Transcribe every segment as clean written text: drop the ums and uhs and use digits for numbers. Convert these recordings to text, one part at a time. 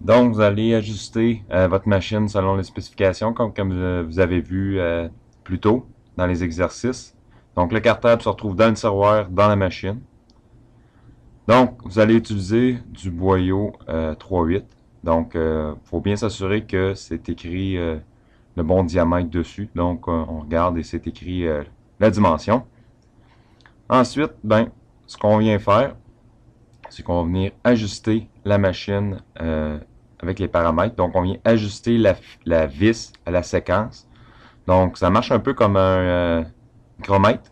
Donc, vous allez ajuster votre machine selon les spécifications, comme vous avez vu plus tôt dans les exercices. Donc, le cartable se retrouve dans le tiroir, dans la machine. Donc, vous allez utiliser du boyau 3/8. Donc, il faut bien s'assurer que c'est écrit le bon diamètre dessus. Donc, on regarde et c'est écrit la dimension. Ensuite, ben, ce qu'on vient faire, c'est qu'on va venir ajuster la machine avec les paramètres. Donc, on vient ajuster la vis à la séquence. Donc, ça marche un peu comme un micromètre.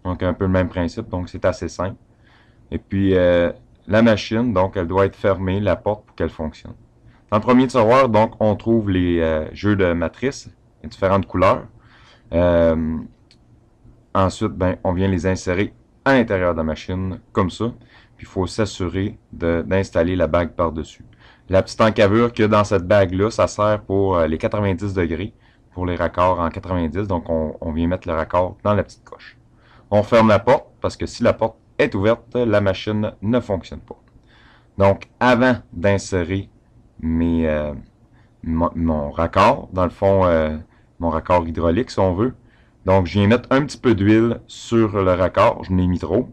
Donc, un peu le même principe. Donc, c'est assez simple. Et puis, la machine, donc, elle doit être fermée, la porte, pour qu'elle fonctionne. Dans le premier tiroir, donc, on trouve les jeux de matrices, de différentes couleurs. Ensuite, ben, on vient les insérer à l'intérieur de la machine, comme ça. Puis, il faut s'assurer d'installer la bague par-dessus. La petite encavure qu'il y a dans cette bague-là, ça sert pour les 90 degrés, pour les raccords en 90. Donc, on vient mettre le raccord dans la petite coche. On ferme la porte, parce que si la porte est ouverte, la machine ne fonctionne pas. Donc, avant d'insérer mon raccord, dans le fond, mon raccord hydraulique, si on veut, donc, je viens mettre un petit peu d'huile sur le raccord. Je n'ai mis trop.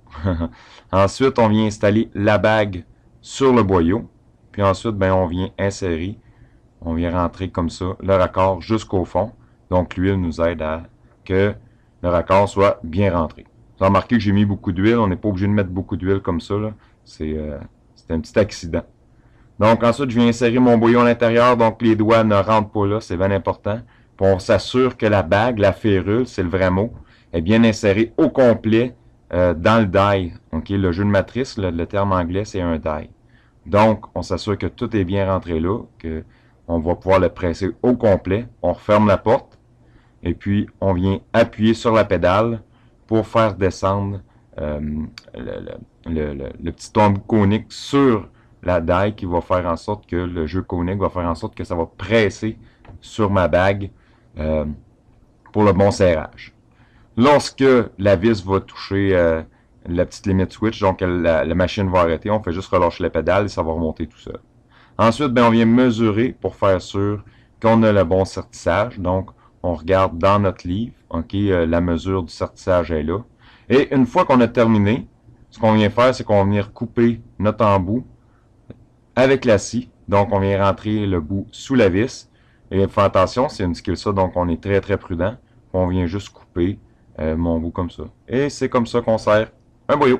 Ensuite, on vient installer la bague sur le boyau. Puis ensuite, ben, on vient insérer, on vient rentrer comme ça le raccord jusqu'au fond. Donc, l'huile nous aide à que le raccord soit bien rentré. Vous avez remarqué que j'ai mis beaucoup d'huile. On n'est pas obligé de mettre beaucoup d'huile comme ça. C'est un petit accident. Donc, ensuite, je viens insérer mon boyau à l'intérieur. Donc, les doigts ne rentrent pas là. C'est bien important. Puis on s'assure que la bague, la férule, c'est le vrai mot, est bien insérée au complet dans le die. Okay? Le jeu de matrice, le terme anglais, c'est un die. Donc, on s'assure que tout est bien rentré là, que on va pouvoir le presser au complet. On referme la porte et puis on vient appuyer sur la pédale pour faire descendre le petit tombeau conique sur la die qui va faire en sorte que le jeu conique va faire en sorte que ça va presser sur ma bague pour le bon serrage. Lorsque la vis va toucher la petite limite switch, donc la machine va arrêter, on fait juste relâcher la pédale et ça va remonter tout seul. Ensuite, ben, on vient mesurer pour faire sûr qu'on a le bon sertissage. Donc, on regarde dans notre livre, la mesure du sertissage est là. Et une fois qu'on a terminé, ce qu'on vient faire, c'est qu'on va venir couper notre embout avec la scie. Donc, on vient rentrer le bout sous la vis. Et faire attention, c'est une skill ça, donc on est très très prudent. On vient juste couper mon bout comme ça. Et c'est comme ça qu'on sert un boyau.